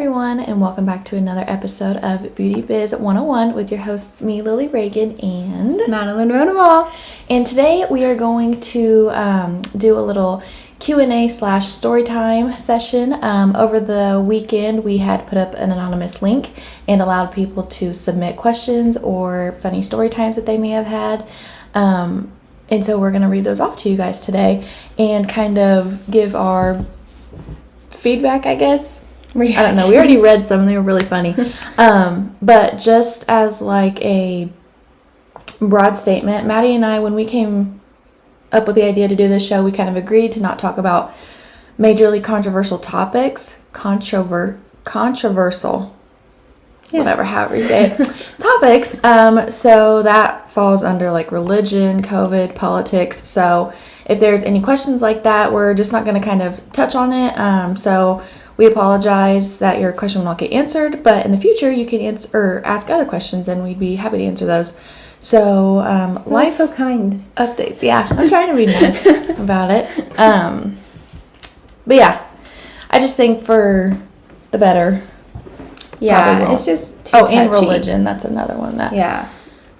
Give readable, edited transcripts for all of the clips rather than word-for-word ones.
everyone, and welcome back to another episode of Beauty Biz 101 with your hosts, me, Lily Reagan, and Madeline Rodewall. And today we are going to do a little Q&A / story time session. Over the weekend, we had put up an anonymous link and allowed people to submit questions or funny story times that they may have had. And so we're going to read those off to you guys today and kind of give our feedback, I guess. I don't know. We already read some. They were really funny. But just as like a broad statement, Maddie and I, when we came up with the idea to do this show, we kind of agreed to not talk about majorly controversial topics. Controversial. Yeah. Whatever, however you say it. Topics. So that falls under like religion, COVID, politics. So if there's any questions like that, we're just not going to kind of touch on it. So we apologize that your question will not get answered, but in the future you can answer or ask other questions and we'd be happy to answer those. So life so kind updates. Yeah, I'm trying to be nice about it. But yeah, I just think for the better. Yeah, it's just too touchy. And religion. That's another one that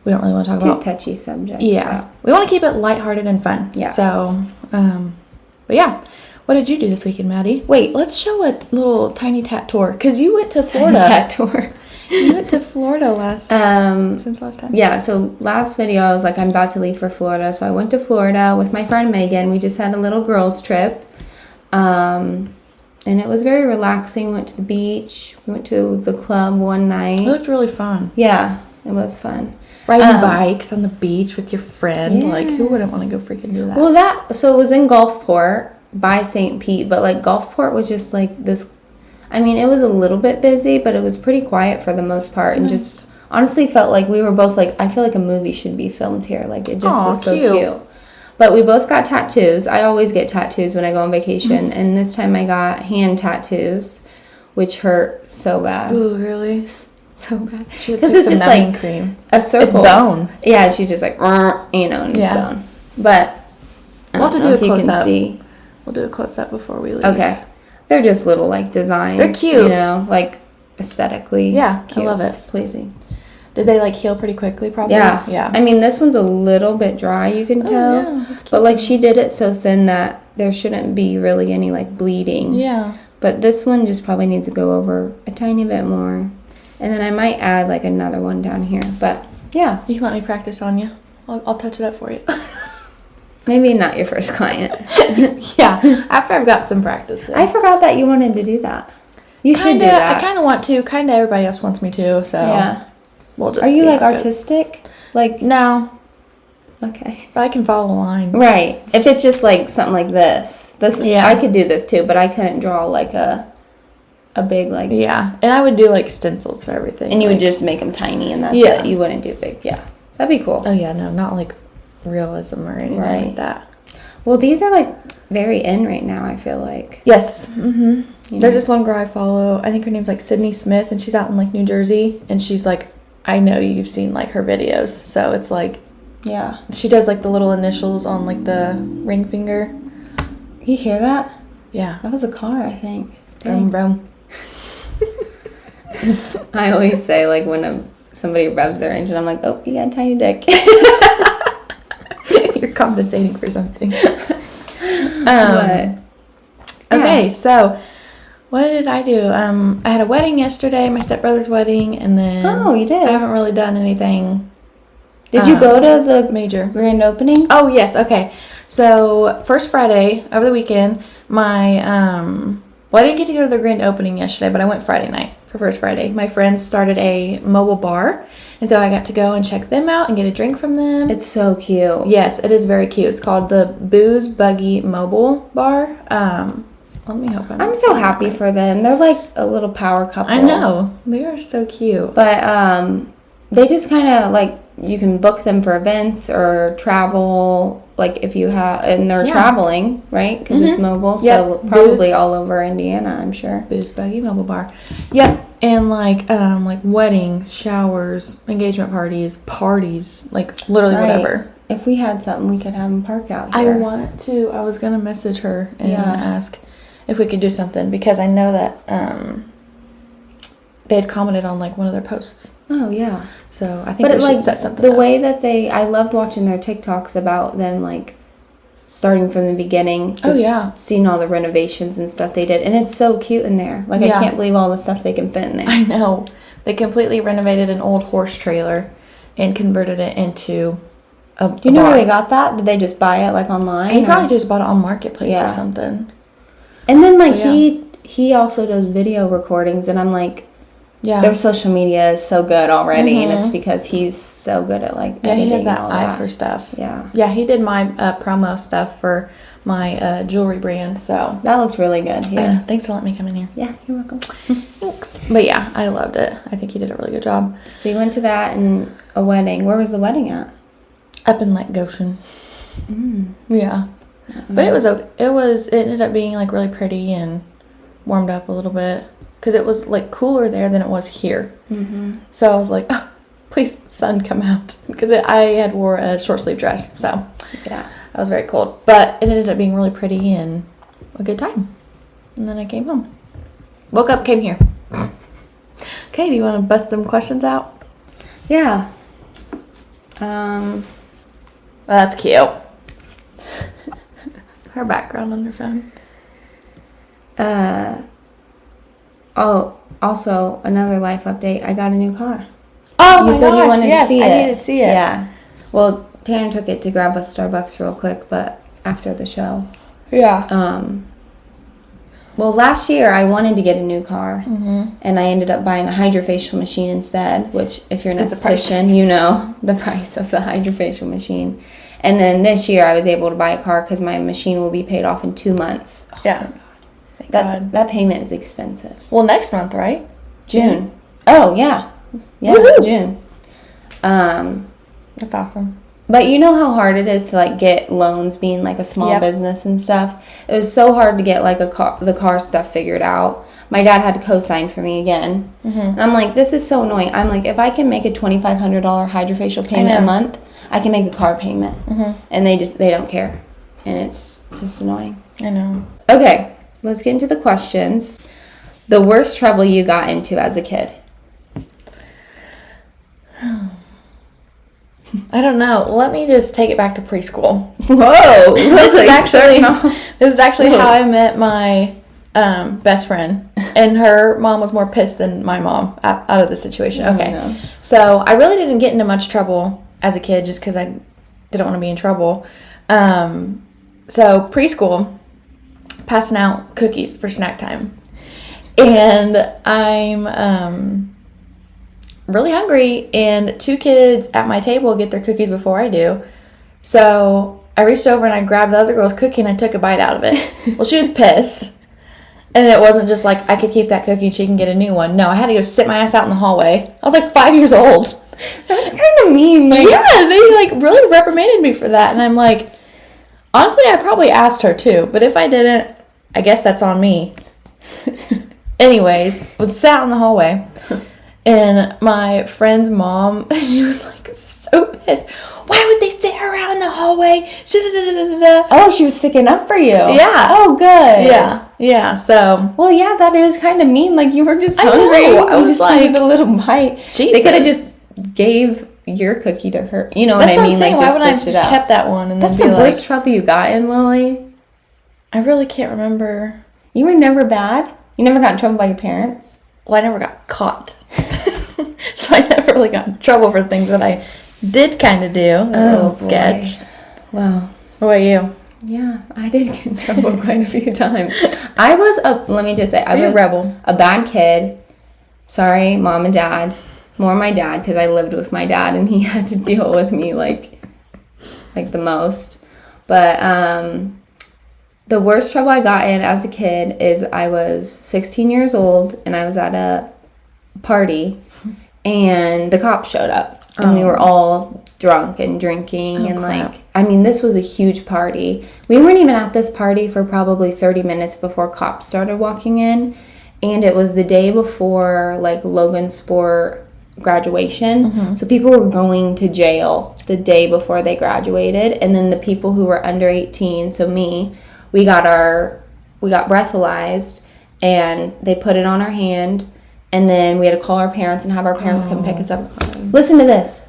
we don't really want to talk about. Too touchy subject. Yeah. So. We want to keep it lighthearted and fun. Yeah. So, but yeah. What did you do this weekend, Maddie? Wait, let's show a little tiny tat tour. Because you went to Florida. Tiny tat tour. You went to Florida since last time. Yeah, so last video I was like, I'm about to leave for Florida. So I went to Florida with my friend Megan. We just had a little girls trip. And it was very relaxing. We went to the beach. We went to the club one night. It looked really fun. Yeah, it was fun. Riding bikes on the beach with your friend. Yeah. Like, who wouldn't want to go freaking do that? Well, so it was in Gulfport by St. Pete. But, like, Gulfport was just, like, this... I mean, it was a little bit busy, but it was pretty quiet for the most part. And just honestly felt like we were both like, I feel like a movie should be filmed here. Like, it just was so cute. But we both got tattoos. I always get tattoos when I go on vacation. And this time I got hand tattoos, which hurt so bad. Ooh, really? So bad. Because it's just like cream. A circle. It's bone. Yeah, she's just like, and it's bone. But we'll have to do a close-up. We'll do a close-up before we leave. Okay. They're just little, like, designs. They're cute. You know, like, aesthetically. Yeah, cute, I love it. Pleasing. Did they, like, heal pretty quickly, probably? Yeah. I mean, this one's a little bit dry, you can tell. Yeah, that's cute. But, like, she did it so thin that there shouldn't be really any, like, bleeding. Yeah. But this one just probably needs to go over a tiny bit more. And then I might add, like, another one down here. But, yeah. You can let me practice on you. I'll touch it up for you. Maybe not your first client. Yeah, after I've got some practice. I forgot that you wanted to do that. You should do that. I kind of want to. Kind of everybody else wants me to, so yeah. We'll just. Are you like artistic? Like no. Okay. But I can follow a line. Right. If it's just like something like this, I could do this too, but I couldn't draw like a big like. Yeah, and I would do like stencils for everything. And you would just make them tiny, and that's it. You wouldn't do big. Yeah, that'd be cool. Oh yeah, no, not like realism or anything like that. Well, these are like very in right now, I feel like. Yes. Mm-hmm. There's just one girl I follow. I think her name's like Sydney Smith, and she's out in like New Jersey, and she's like, I know you've seen like her videos, so it's like, yeah, she does like the little initials on like the ring finger. You hear that? Yeah, that was a car, I think. Vroom vroom. I always say like when somebody revs their engine, I'm like, oh, you got a tiny dick. You're compensating for something. Okay, so what did I do? I had a wedding yesterday, my stepbrother's wedding, and then you did. I haven't really done anything. Did you go to the major grand opening? Oh yes, okay. So first Friday over the weekend, I didn't get to go to the grand opening yesterday, but I went Friday night for First Friday. My friends started a mobile bar, and so I got to go and check them out and get a drink from them. It's so cute. Yes, it is very cute. It's called the Booze Buggy Mobile Bar. Let me hope I'm so happy for them. They're like a little power couple. I know. They are so cute. But they just kind of like, you can book them for events or travel, like if you have, and they're traveling, right? Because it's mobile, so probably all over Indiana, I'm sure. Booze Buggy Mobile Bar. Yep. And like weddings, showers, engagement parties, like literally whatever. If we had something, we could have them park out here. I was going to message her and ask if we could do something, because I know that they had commented on like one of their posts. Oh yeah. So I think we should set something up. The way that I loved watching their TikToks about them like starting from the beginning. Just seeing all the renovations and stuff they did, and it's so cute in there. Like I can't believe all the stuff they can fit in there. I know. They completely renovated an old horse trailer and converted it into a Do you know where they got that? Did they just buy it like online? He probably just bought it on Marketplace or something. And then like he also does video recordings, and I'm like, their social media is so good already, and it's because he's so good at like editing. He has that eye for stuff. Yeah, he did my promo stuff for my jewelry brand, so that looked really good. Yeah, thanks for letting me come in here. Yeah, you're welcome. Thanks. But yeah, I loved it. I think he did a really good job. So you went to that and a wedding. Where was the wedding at? Up in like Goshen. Yeah, but it ended up being like really pretty and warmed up a little bit. Because it was, like, cooler there than it was here. So I was like, oh, please, sun, come out. Because I had wore a short-sleeve dress. So, I was very cold. But it ended up being really pretty and a good time. And then I came home. Woke up, came here. Okay, do you want to bust them questions out? Yeah. Well, that's cute. Her background on her phone. Oh, also, another life update. I got a new car. Oh, you said you wanted to see it. I need to see it. Yeah. Well, Tanner took it to grab us Starbucks real quick, but after the show. Yeah. Well, last year I wanted to get a new car, and I ended up buying a hydrofacial machine instead, which, if you're an esthetician, you know the price of the hydrofacial machine. And then this year I was able to buy a car because my machine will be paid off in 2 months. Yeah. That payment is expensive. Well, next month, right? June. Oh, yeah. Yeah, Woo-hoo! June. That's awesome. But you know how hard it is to, like, get loans being, like, a small business and stuff? It was so hard to get, like, the car stuff figured out. My dad had to co-sign for me again. And I'm like, this is so annoying. I'm like, if I can make a $2,500 hydrofacial payment a month, I can make a car payment. And they don't care. And it's just annoying. I know. Okay. Let's get into the questions. The worst trouble you got into as a kid? I don't know. Let me just take it back to preschool. Whoa! This is actually how I met my best friend. And her mom was more pissed than my mom out of the situation. Okay. No. So I really didn't get into much trouble as a kid just because I didn't want to be in trouble. So preschool, passing out cookies for snack time, and I'm really hungry, and 2 kids at my table get their cookies before I do, so I reached over and I grabbed the other girl's cookie and I took a bite out of it. Well, she was pissed, and it wasn't just like I could keep that cookie and she can get a new one. No, I had to go sit my ass out in the hallway. I was like 5 years old. That's kind of mean. Like, yeah, they like really reprimanded me for that, and I'm like, honestly, I probably asked her too, but if I didn't, I guess that's on me. Anyways, was sat in the hallway, and my friend's mom, she was like so pissed. Why would they sit her out in the hallway? Oh, she was sticking up for you. Yeah. Oh, good. Yeah. So. Well, yeah, that is kind of mean. Like, you were just hungry. I was just like, needed a little bite. Jesus. They could have just gave your cookie to her. You know That's what I mean? I'm saying. Like, why would I just kept that one and That's then the worst trouble you got in, Lily. I really can't remember. You were never bad? You never got in trouble by your parents? Well, I never got caught. So I never really got in trouble for things that I did kind of do. A little sketch. Wow. What about you? Yeah, I did get in trouble quite a few times. I was a rebel. A bad kid. Sorry, mom and dad. More my dad, because I lived with my dad and he had to deal with me like the most. But the worst trouble I got in as a kid is I was 16 years old and I was at a party and the cops showed up and we were all drunk and drinking and crap. like, I mean, this was a huge party. We weren't even at this party for probably 30 minutes before cops started walking in, and it was the day before like Logan Sport graduation. So people were going to jail the day before they graduated, and then the people who were under 18, so me, we got breathalyzed and they put it on our hand And then we had to call our parents and have our parents come pick us up. Listen to this.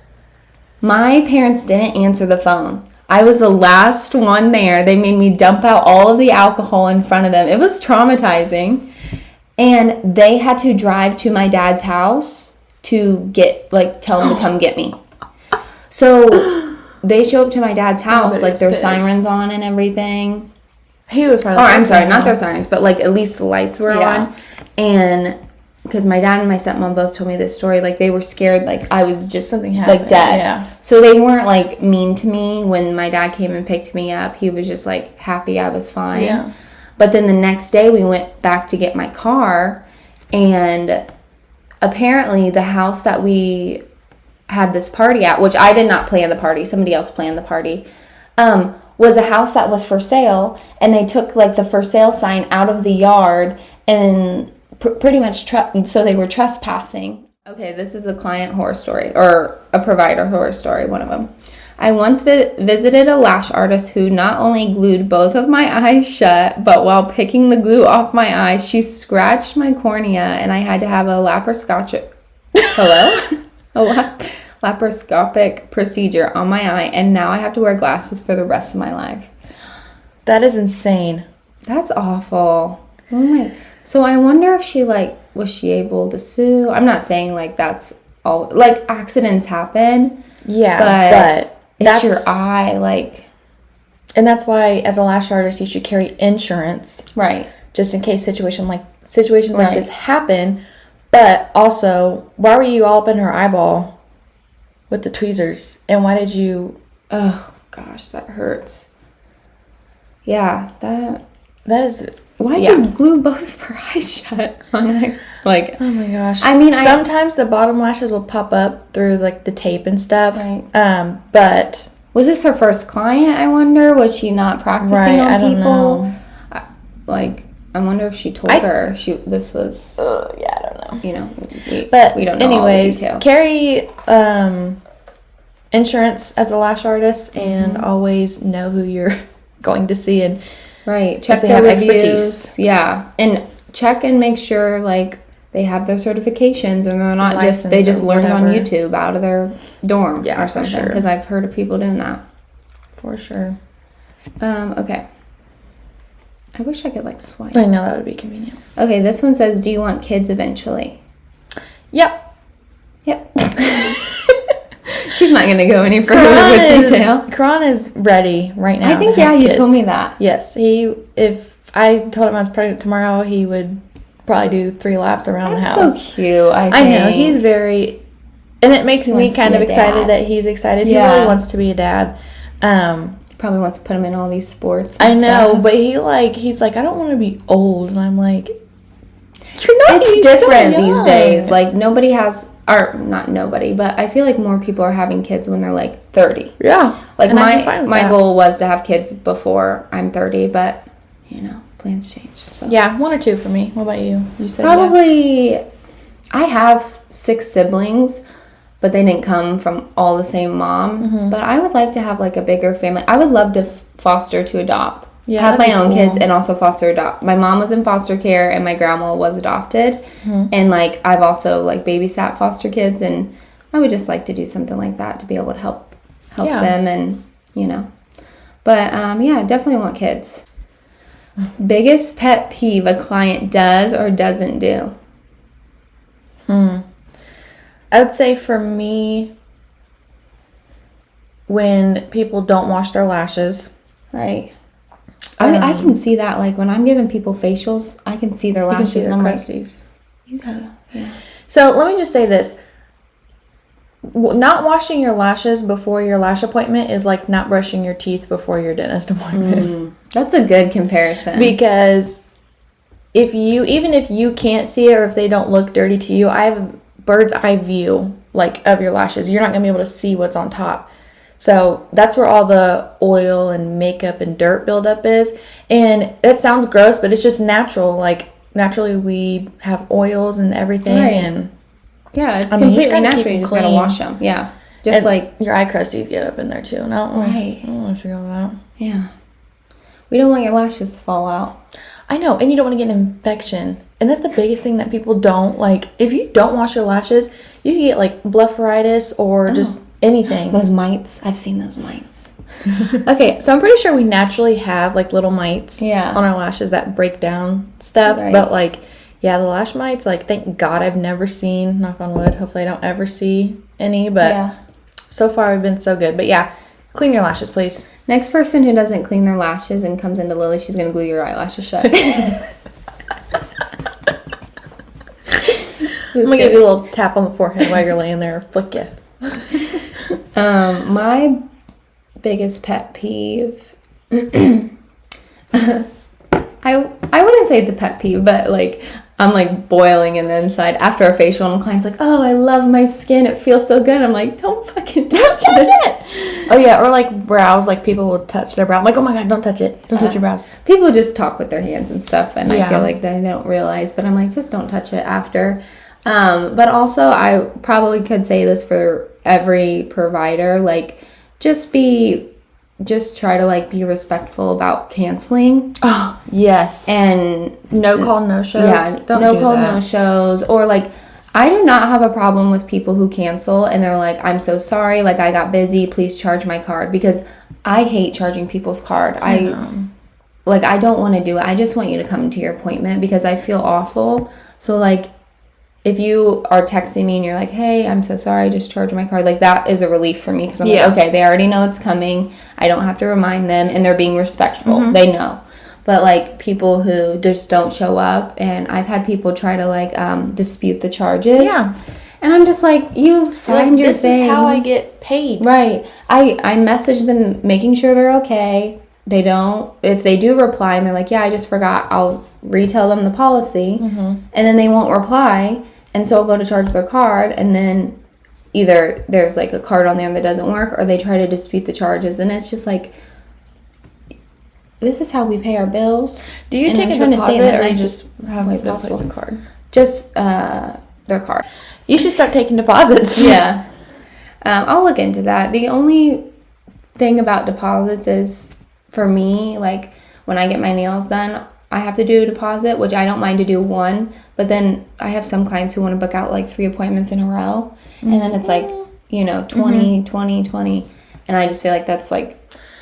My parents didn't answer the phone. I was the last one there. They made me dump out all of the alcohol in front of them. It was traumatizing. And they had to drive to my dad's house to tell him to come get me. So they show up to my dad's house, like their sirens on and everything. He was probably I'm sorry, not their sirens, but like at least the lights were on. And because my dad and my stepmom both told me this story, like they were scared, like I was just something happened, like dead. Yeah. So they weren't like mean to me when my dad came and picked me up. He was just like happy I was fine. Yeah. But then the next day we went back to get my car, and apparently the house that we had this party at, which I did not plan the party, somebody else planned the party, was a house that was for sale, and they took like the for sale sign out of the yard and pretty much so they were trespassing. Okay, this is a client horror story, or a provider horror story, one of them. I once visited a lash artist who not only glued both of my eyes shut, but while picking the glue off my eyes, she scratched my cornea, and I had to have a laparoscopic laparoscopic procedure on my eye, and now I have to wear glasses for the rest of my life. That is insane. That's awful. Oh my. So I wonder if she was she able to sue? I'm not saying like that's all, like accidents happen. Yeah, but it's your eye, like. And that's why as a lash artist you should carry insurance. Right. Just in case situations like this happen. But also, why were you all up in her eyeball with the tweezers? And why did you... Oh, gosh, that hurts. Yeah, that is... Why'd you glue both of her eyes shut on it? Like... Oh, my gosh. I mean, sometimes the bottom lashes will pop up through, like, the tape and stuff. Right. But... Was this her first client, I wonder? Was she not practicing on people? I wonder if she told her this was... yeah, I don't know. You know, we don't know anyways, all the details. Carry insurance as a lash artist, and always know who you're going to see, and check if they their have reviews. expertise. Yeah, and check and make sure like they have their certifications, and they're not they just learned on YouTube out of their dorm or something. Because I've heard of people doing that. For sure. Okay. I wish I could swipe. I know, that would be convenient. Okay, this one says, do you want kids eventually? Yep. She's not going to go any further with detail. Karan is ready right now. I think, you told me that. Yes. If I told him I was pregnant tomorrow, he would probably do 3 laps around the house. That's so cute, I think. I know. He's very... And it makes me kind of excited that he's excited. He really wants to be a dad. Probably wants to put him in all these sports and stuff. But he's like, I don't want to be old. And I'm like, you're not. It's different these days. Like, nobody has, or not nobody, but I feel like more people are having kids when they're 30. Yeah. Like, my goal was to have kids before I'm 30, but plans change. So. Yeah, 1 or 2 for me. What about you? You said probably. I have 6 siblings, but they didn't come from all the same mom. Mm-hmm. But I would like to have a bigger family. I would love to foster to adopt. Yeah, have my own kids and also foster adopt. My mom was in foster care and my grandma was adopted. Mm-hmm. And I've also babysat foster kids, and I would just like to do something like that to be able to help them, and But I definitely want kids. Biggest pet peeve a client does or doesn't do? I would say for me, when people don't wash their lashes. Right. I can see that. When I'm giving people facials, I can see their lashes. And I'm crusties. You gotta, yeah. So let me just say this. Not washing your lashes before your lash appointment is like not brushing your teeth before your dentist appointment. That's a good comparison. Because even if you can't see it, or if they don't look dirty to you, I have a bird's eye view of your lashes. You're not going to be able to see what's on top. So that's where all the oil and makeup and dirt buildup is. And it sounds gross, but it's just natural. Naturally we have oils and everything. Right. And yeah, it's completely natural. You just got to wash them. Yeah. Just your eye crusties get up in there too. And I don't want to figure that out. Yeah. We don't want your lashes to fall out. I know. And you don't want to get an infection. And that's the biggest thing that people don't, like, if you don't wash your lashes, you can get, like, blepharitis or just anything. Those mites. I've seen those mites. Okay, so I'm pretty sure we naturally have, like, little mites Yeah. on our lashes that break down stuff. Right. But, like, yeah, the lash mites, like, thank God I've never seen, knock on wood, hopefully I don't ever see any. But so far we've been so good. But, yeah, clean your lashes, please. Next person who doesn't clean their lashes and comes into Lily, she's going to glue your eyelashes shut. I'm going to give you a little tap on the forehead while you're laying there. Flick you. My biggest pet peeve... I wouldn't say it's a pet peeve, but, like, I'm, like, boiling in the inside after a facial, and the client's like, oh, I love my skin. It feels so good. I'm like, don't fucking touch it. Oh, yeah, or, like, brows. Like, people will touch their brow. I'm like, oh, my God, don't touch it. Don't touch your brows. People just talk with their hands and stuff, and Yeah. I feel like they don't realize, but I'm like, just don't touch it after. But also, I probably could say this for every provider, like, just try to, like, be respectful about canceling. Oh, yes. And no call, no shows. Yeah, Don't no do call, that. no shows. Or, like, I do not have a problem with people who cancel and they're like, I'm so sorry, like, I got busy, please charge my card. Because I hate charging people's card. I don't want to do it. I just want you to come to your appointment because I feel awful. So, like, if you are texting me and you're like, hey, I'm so sorry, just charge my card, like, that is a relief for me because I'm like, okay, they already know it's coming. I don't have to remind them, and they're being respectful. They know. But, like, people who just don't show up, and I've had people try to, like, dispute the charges. Yeah. And I'm just like, you signed your thing. This is how I get paid. Right. I message them making sure they're okay. They don't, if they do reply and they're like, yeah, I just forgot, I'll retell them the policy. And then they won't reply. And so I'll go to charge their card, and then either there's, like, a card on there that doesn't work, or they try to dispute the charges. And it's just like, this is how we pay our bills. Do you And take I'm a trying to say deposit it or the you nicest just have way them possible. place a card? Just their card. You should start taking deposits. Yeah. I'll look into that. The only thing about deposits is, for me, like, when I get my nails done, I have to do a deposit, which I don't mind to do one, but then I have some clients who want to book out, like, 3 appointments in a row, and then it's like, 20, 20, 20, and I just feel like that's, like,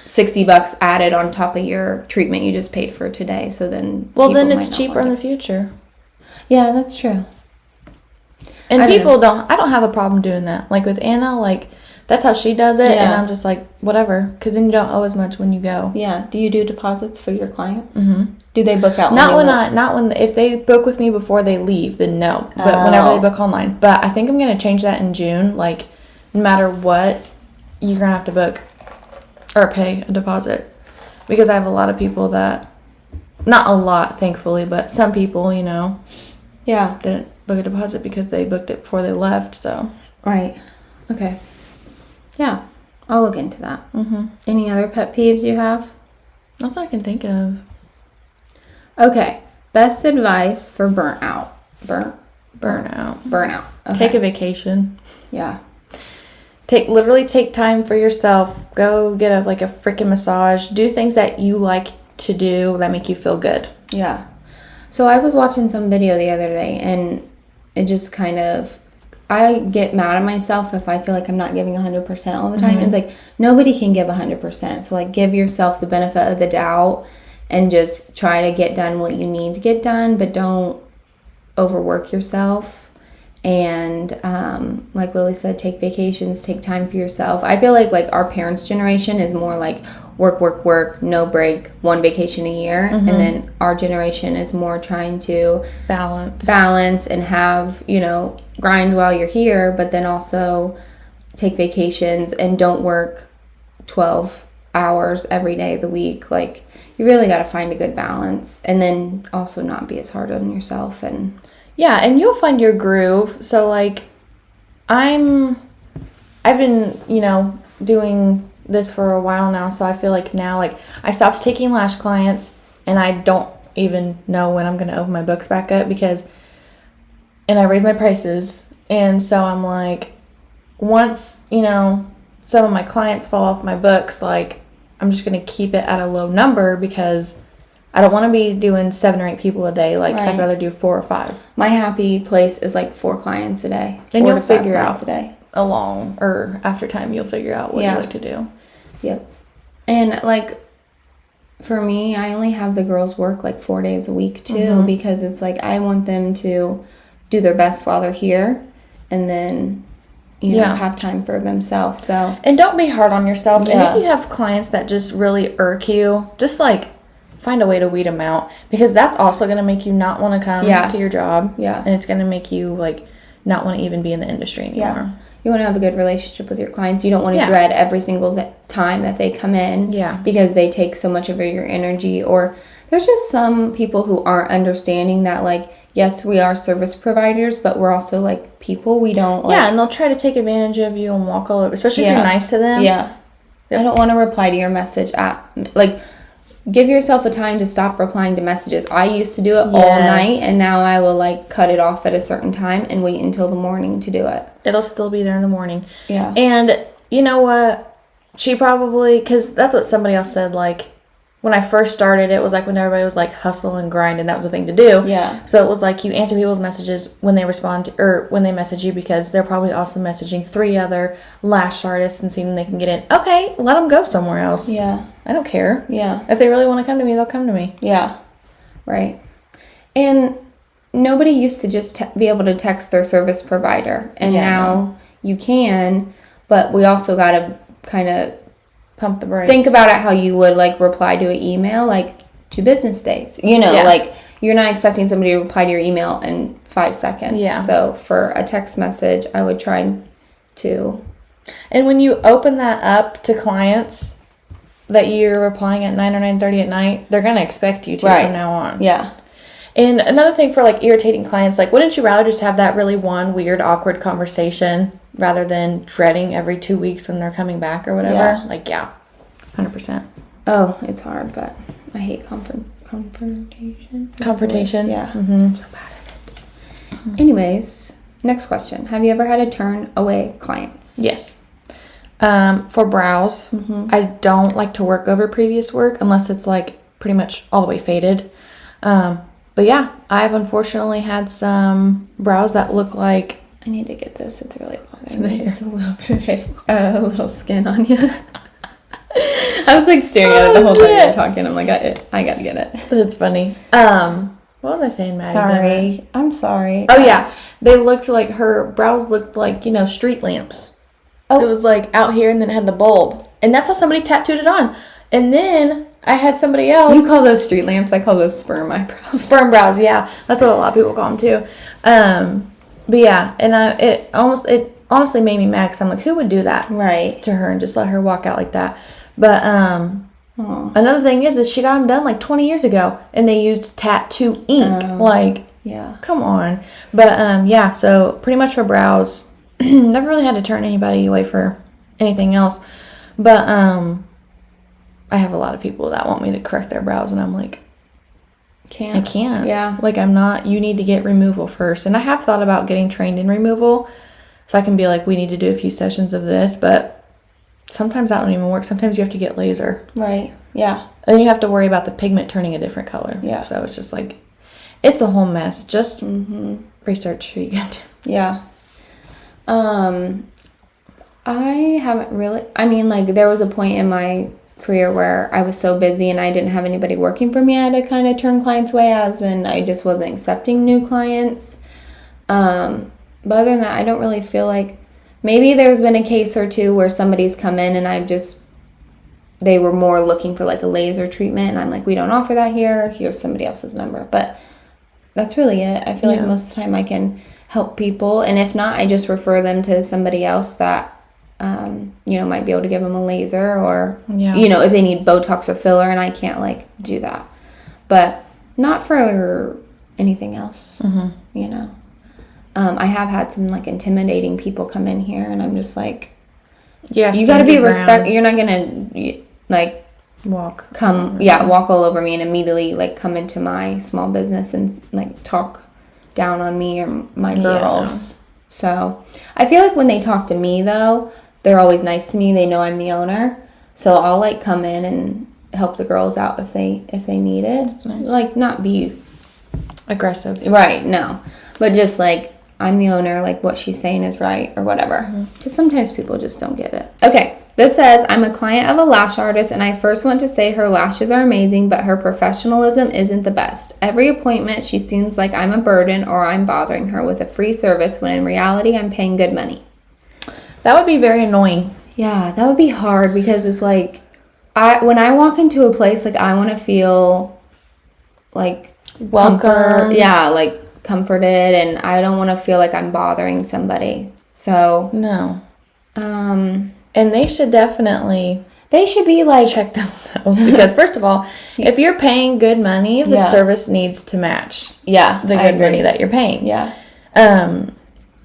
$60 added on top of your treatment you just paid for today. So then, well, then it's cheaper in the future. Yeah, that's true. And I don't have a problem doing that. Like, with Anna, like, that's how she does it, and I'm just like, whatever, because then you don't owe as much when you go. Yeah. Do you do deposits for your clients? Do they book out? If they book with me before they leave, then no. But whenever they book online. But I think I'm going to change that in June. Like, no matter what, you're going to have to book or pay a deposit. Because I have a lot of people that, not a lot, thankfully, but some people, didn't book a deposit because they booked it before they left, so. Right. Okay. Yeah. I'll look into that. Any other pet peeves you have? Nothing I can think of. Okay. Best advice for burnout. Burnout. Okay. Take a vacation. Yeah. Literally take time for yourself. Go get a freaking massage. Do things that you like to do that make you feel good. Yeah. So I was watching some video the other day, and it just kind of, I get mad at myself if I feel like I'm not giving 100% all the time. It's like, nobody can give 100%. So, like, give yourself the benefit of the doubt and just try to get done what you need to get done, but don't overwork yourself. And like Lily said, take vacations, take time for yourself. I feel like our parents' generation is more like work, no break, one vacation a year. And then our generation is more trying to balance and have, grind while you're here, but then also take vacations and don't work 12 hours every day of the week. Like, you really got to find a good balance, and then also not be as hard on yourself. And yeah, and you'll find your groove. So, like, I've been, doing this for a while now, so I feel like now, like, I stopped taking lash clients, and I don't even know when I'm going to open my books back up and I raised my prices, and so I'm like, once, some of my clients fall off my books, like, I'm just going to keep it at a low number because I don't want to be doing 7 or 8 people a day. Like, Right. I'd rather do 4 or 5. My happy place is like 4 clients a day. Then 4 you'll to 5 figure clients out a day. along or after time, you'll figure out what you like to do. Yep. And like for me, I only have the girls work like 4 days a week too, because it's like I want them to do their best while they're here, and then you know have time for themselves. So and don't be hard on yourself. Yeah. And if you have clients that just really irk you, just like find a way to weed them out, because that's also going to make you not want to come to your job. Yeah. And it's going to make you like not want to even be in the industry anymore. Yeah. You want to have a good relationship with your clients. You don't want to dread every single time that they come in because they take so much of your energy. Or there's just some people who aren't understanding that, like, yes, we are service providers, but we're also, like, people. We don't, like... Yeah, and they'll try to take advantage of you and walk all over, especially if you're nice to them. Yeah. Yep. I don't want to reply to your message like... Give yourself a time to stop replying to messages. I used to do it all night, and now I will, like, cut it off at a certain time and wait until the morning to do it. It'll still be there in the morning. Yeah. And you know what? She probably, because that's what somebody else said, like, when I first started, it was like when everybody was like hustle and grind, and that was the thing to do. Yeah. So it was like you answer people's messages when they respond to, or when they message you, because they're probably also messaging 3 other lash artists and seeing they can get in. Okay, let them go somewhere else. Yeah. I don't care. Yeah. If they really want to come to me, they'll come to me. Yeah. Right. And nobody used to just be able to text their service provider, and now you can, but we also got to kind of pump the brakes. Think about it how you would, like, reply to an email, like, 2 business days. You know, like, you're not expecting somebody to reply to your email in 5 seconds. Yeah. So for a text message, I would try to... And when you open that up to clients that you're replying at 9 or 9:30 at night, they're going to expect you to from now on. Yeah. And another thing for, like, irritating clients, like, wouldn't you rather just have that really one weird, awkward conversation rather than dreading every 2 weeks when they're coming back or whatever? Yeah. Like, 100%. Oh, it's hard, but I hate confrontation. Confrontation? Yeah. Mm-hmm. I'm so bad at it. Anyways, next question. Have you ever had to turn away clients? Yes. For brows, I don't like to work over previous work unless it's, like, pretty much all the way faded. But yeah, I've unfortunately had some brows that look like... I need to get this. It's really bothering me. Just a little bit of a little skin on you. I was like staring at it the whole time you were talking. I'm like, I gotta get it. That's funny. What was I saying, Maddie? Sorry. I'm sorry. Oh, yeah. They looked like, her brows looked like, you know, street lamps. Oh. It was like out here and then it had the bulb. And that's how somebody tattooed it on. And then I had somebody else. You call those street lamps? I call those sperm eyebrows. Sperm brows, yeah. That's what a lot of people call them too. But yeah, and it honestly made me mad because I'm like, who would do that to her and just let her walk out like that? But another thing is she got them done like 20 years ago, and they used tattoo ink. Come on. But yeah, so pretty much for brows, never really had to turn anybody away for anything else. But I have a lot of people that want me to correct their brows, and I'm like, I can't. Yeah. Like, I'm not, you need to get removal first. And I have thought about getting trained in removal, so I can be like, we need to do a few sessions of this, but sometimes that don't even work. Sometimes you have to get laser. Right. Yeah. And then you have to worry about the pigment turning a different color. Yeah. So it's just like, it's a whole mess. Just research who you get to. Yeah. I haven't really, I mean, like, there was a point in my career where I was so busy and I didn't have anybody working for me. I had to kind of turn clients away, as in I just wasn't accepting new clients. But other than that, I don't really feel like, maybe there's been a case or two where somebody's come in and they were more looking for like a laser treatment, and I'm like, we don't offer that here. Here's somebody else's number. But that's really it. I feel like most of the time I can help people, and if not, I just refer them to somebody else that might be able to give them a laser, or, if they need Botox or filler, and I can't, like, do that. But not for anything else, I have had some, like, intimidating people come in here, and I'm just like, you got to be respectful. You're not going to, like, walk all over me and immediately, like, come into my small business and, like, talk down on me or my girls. So I feel like when they talk to me, though, they're always nice to me. They know I'm the owner. So I'll, like, come in and help the girls out if they need it. That's nice. Like, not be aggressive. Right, no. But just like, I'm the owner, like what she's saying is right or whatever. Because sometimes people just don't get it. Okay, this says, I'm a client of a lash artist and I first want to say her lashes are amazing, but her professionalism isn't the best. Every appointment, she seems like I'm a burden or I'm bothering her with a free service when in reality, I'm paying good money. That would be very annoying. Yeah, that would be hard because it's like, when I walk into a place, like I want to feel like welcome. Like comforted, and I don't want to feel like I'm bothering somebody. So no. And they should definitely be like check themselves because first of all, if you're paying good money, the service needs to match. Yeah, the good money that you're paying. Yeah. And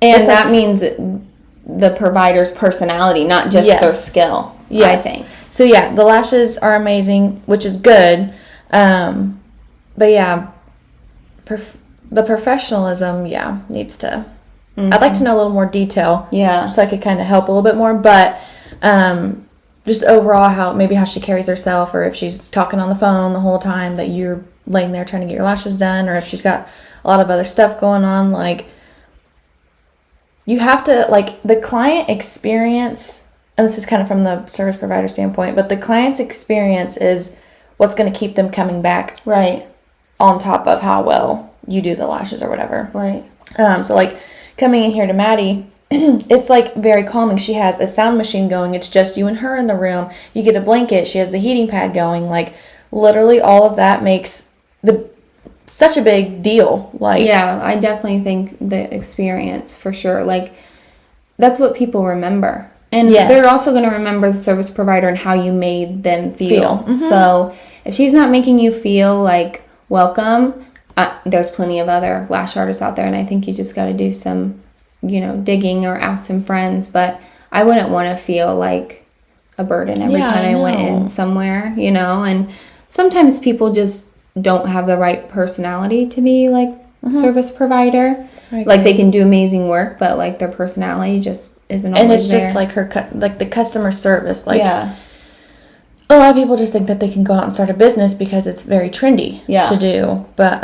that means the provider's personality, not just their skill. Yes. I think. So yeah, the lashes are amazing, which is good. But yeah, the professionalism, needs to. I'd like to know a little more detail. Yeah. So I could kind of help a little bit more, but just overall how she carries herself, or if she's talking on the phone the whole time that you're laying there trying to get your lashes done, or if she's got a lot of other stuff going on, like you have to, like, the client experience. And this is kind of from the service provider standpoint, but the client's experience is what's going to keep them coming back. Right. On top of how well you do the lashes or whatever. Right. So, like, coming in here to Maddie, it's, like, very calming. She has a sound machine going. It's just you and her in the room. You get a blanket. She has the heating pad going. Like, literally all of that makes such a big deal. Like, yeah, I definitely think the experience, for sure. Like, that's what people remember. And they're also going to remember the service provider and how you made them feel. Mm-hmm. So if she's not making you feel like welcome, there's plenty of other lash artists out there. And I think you just got to do some, digging or ask some friends. But I wouldn't want to feel like a burden every time I went in somewhere, And sometimes people just don't have the right personality to be like a service provider. Right. Like, they can do amazing work, but like their personality just isn't always there. And it's just like like the customer service. Like, a lot of people just think that they can go out and start a business because it's very trendy to do. But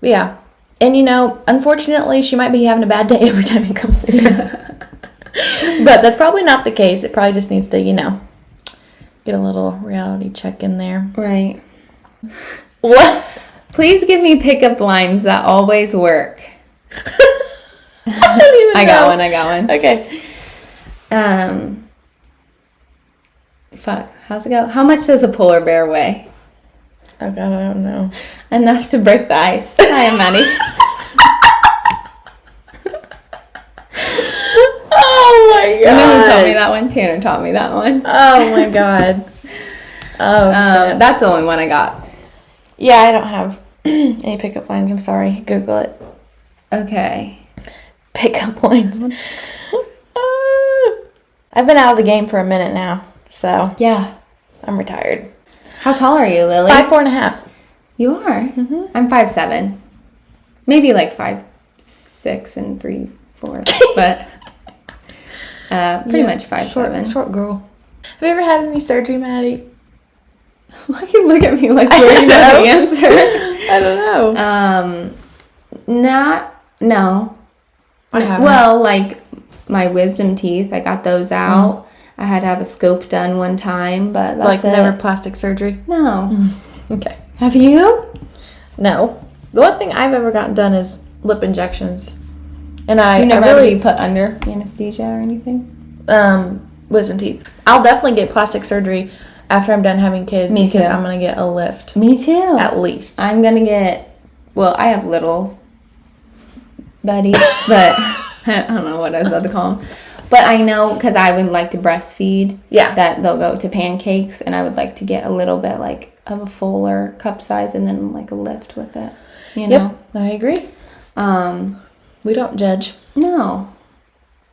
yeah, and unfortunately, she might be having a bad day every time he comes in. But that's probably not the case. It probably just needs to get a little reality check in there. Right. What? Please give me pickup lines that always work. I got one. Okay. How's it go? How much does a polar bear weigh? Oh God, I don't know. Enough to break the ice. Hi, I'm Maddie. Oh my God. You know who taught me that one? Tanner taught me that one. Oh my God. Oh shit. That's the only one I got. Yeah, I don't have any pickup lines. I'm sorry. Google it. Okay. Pickup lines. I've been out of the game for a minute now, so yeah, I'm retired. How tall are you, Lily? 5'4.5". You are? Mm-hmm. I'm 5'7". Maybe like 5'6" and 3/4", but pretty much 5'7". Short girl. Have you ever had any surgery, Maddie? Why you look at me like you already know the answer? I don't know. No. Well, like my wisdom teeth, I got those out. I had to have a scope done one time, but that's like never plastic surgery? No. Okay. Have you? No. The one thing I've ever gotten done is lip injections. And you never had to be put under anesthesia or anything? Wisdom teeth. I'll definitely get plastic surgery after I'm done having kids. Me too. Because I'm going to get a lift. Me too. At least. I'm going to get, I have little buddies, but I don't know what I was about to call them. But I know, because I would like to breastfeed, that they'll go to pancakes, and I would like to get a little bit, like, of a fuller cup size and then, like, a lift with it, you know? Yep, I agree. We don't judge. No.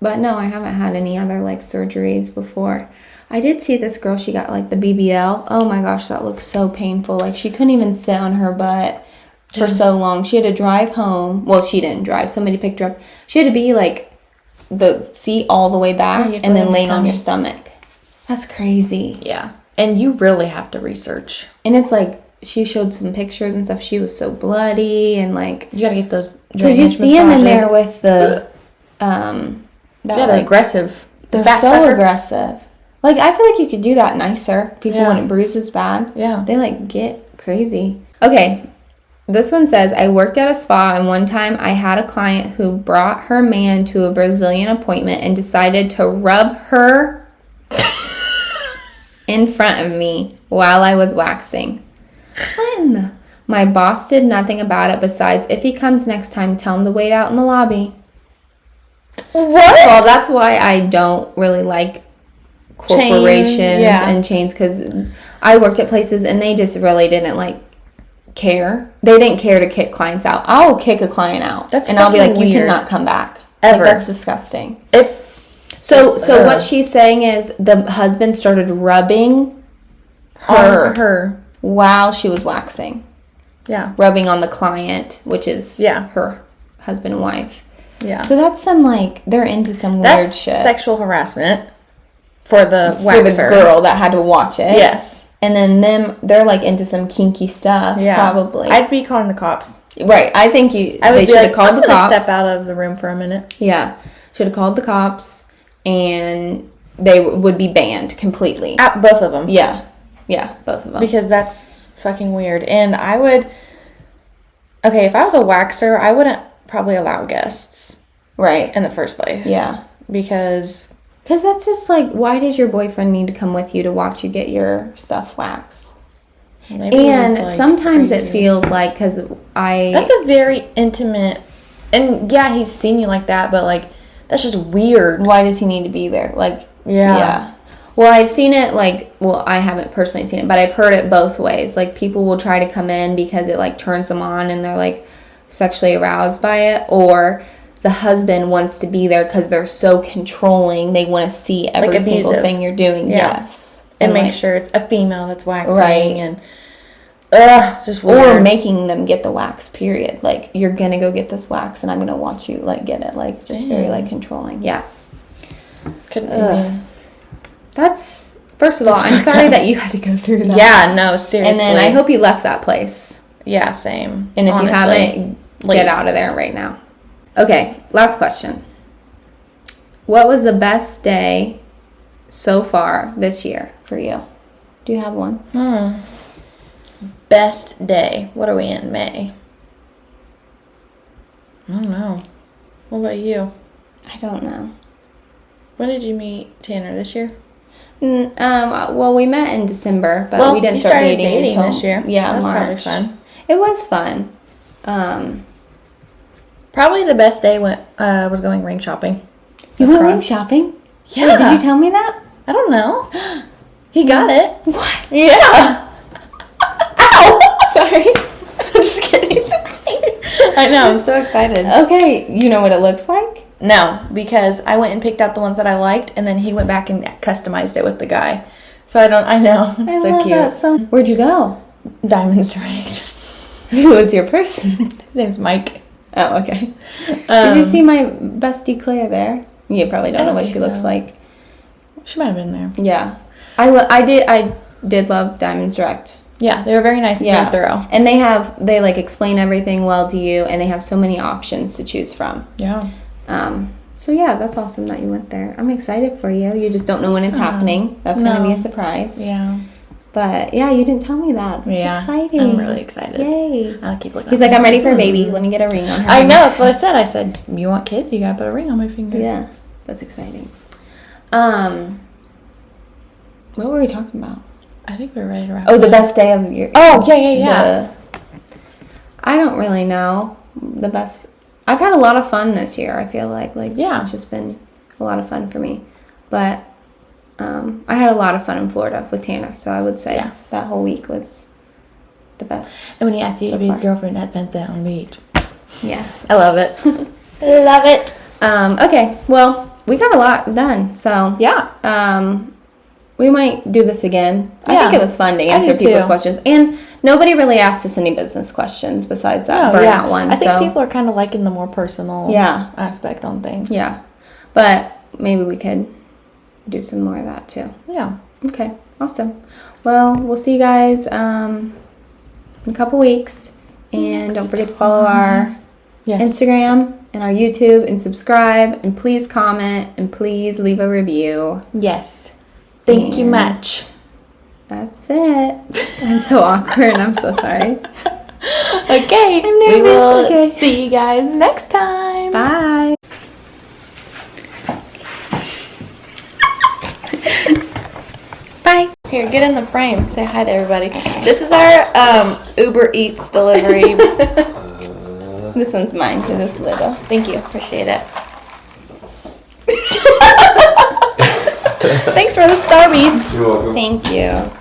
But, no, I haven't had any other, like, surgeries before. I did see this girl, she got, like, the BBL. Oh, my gosh, that looks so painful. Like, she couldn't even sit on her butt for so long. She had to drive home. Well, she didn't drive. Somebody picked her up. She had to be, like, the seat all the way back and then laying on your stomach. That's crazy. Yeah. And you really have to research. And it's like, she showed some pictures and stuff. She was so bloody and like... You gotta get those... Because you see them in there with the... they're aggressive. They're so aggressive. Like, I feel like you could do that nicer. People wouldn't bruise as bad. Yeah. They, like, get crazy. Okay. This one says, I worked at a spa, and one time I had a client who brought her man to a Brazilian appointment and decided to rub her in front of me while I was waxing. When? My boss did nothing about it besides, if he comes next time, tell him to wait out in the lobby. What? Well, that's why I don't really like corporations and chains, because I worked at places and they just really didn't like care. They didn't care to kick clients out. I'll kick a client out and I'll be like, you cannot come back. Ever. Like, that's disgusting. So what she's saying is the husband started rubbing her while she was waxing. Yeah. Rubbing on the client, which is her husband and wife. Yeah. So that's some, like, they're into some weird shit. That's sexual harassment for the waxer. For the girl that had to watch it. Yes. And then they're, like, into some kinky stuff, probably. I'd be calling the cops. Right. I think they should have called the cops. Step out of the room for a minute. Yeah. Should have called the cops, and they would be banned completely. Both of them. Yeah. Yeah, both of them. Because that's fucking weird. And I would... Okay, if I was a waxer, I wouldn't probably allow guests. Right. In the first place. Yeah. Because that's just like, why does your boyfriend need to come with you to watch you get your stuff waxed? And like sometimes crazy. It feels like, because that's a very intimate, and yeah, he's seen you like that, but like, that's just weird. Why does he need to be there? Like, yeah. Well, I've seen it, like, well, I haven't personally seen it, but I've heard it both ways. Like, people will try to come in because it, like, turns them on and they're, like, sexually aroused by it. Or the husband wants to be there because they're so controlling. They want to see every like single thing you're doing. Yeah. Yes. And make sure it's a female that's waxing. Right. And, just weird. Or making them get the wax, period. Like, you're going to go get this wax and I'm going to watch you, like, get it. Like, just very, like, controlling. Yeah. Couldn't That's, first of all, I'm sorry that you had to go through that. Yeah, no, seriously. And then I hope you left that place. Yeah, same. And if you haven't, get out of there right now. Okay, last question. What was the best day so far this year for you? Do you have one? Best day. What are we in? May? I don't know. What about you? I don't know. When did you meet Tanner? This year? Well, we met in December, but we didn't start dating until this year. Yeah, That's March. Probably fun. It was fun. Probably the best day was going ring shopping. You went ring shopping? Yeah. Wait, did you tell me that? I don't know. He got it. What? Yeah. Ow! Sorry. I'm just kidding. I know. I'm so excited. Okay. You know what it looks like? No, because I went and picked out the ones that I liked, and then he went back and customized it with the guy. So I know. It's I so love cute. That so. Where'd you go? Diamonds Direct. Who was your person? His name's Mike. Oh, okay. Did you see my bestie Claire there? You probably don't know what she looks like. She might have been there. Yeah. I did love Diamonds Direct. Yeah, they were very nice and very thorough. And they like explain everything well to you, and they have so many options to choose from. Yeah. So yeah, that's awesome that you went there. I'm excited for you. You just don't know when it's happening. That's going to be a surprise. Yeah. But yeah, you didn't tell me that. That's exciting. I'm really excited. Yay. I'll keep looking. He's like, I'm ready for a baby. Let me get a ring on her. I know, that's what I said. I said, you want kids? You got to put a ring on my finger. Yeah, that's exciting. What were we talking about? I think we're ready to wrap the best day of your... Oh, yeah. I don't really know. The best... I've had a lot of fun this year, I feel like. It's just been a lot of fun for me. But I had a lot of fun in Florida with Tanner, so I would say that whole week was the best. And when he asked you to be his girlfriend at Sunset on the beach. Yeah. I love it. Love it. Okay, well, we got a lot done, so... Yeah. We might do this again. I think it was fun to answer people's questions. And nobody really asked us any business questions besides that burnout one. I think people are kind of liking the more personal aspect on things. Yeah. But maybe we could do some more of that too. Yeah. Okay. Awesome. Well, we'll see you guys in a couple weeks. And don't forget to follow our Instagram and our YouTube and subscribe. And please comment and please leave a review. Yes. Thank you much. That's it. I'm so awkward. I'm so sorry. Okay. I'm nervous. We will Okay. see you guys next time. Bye. Bye. Here, get in the frame. Say hi to everybody. This is our Uber Eats delivery. This one's mine because it's little. Thank you. Appreciate it. Thanks for the star beats. You're welcome. Thank you.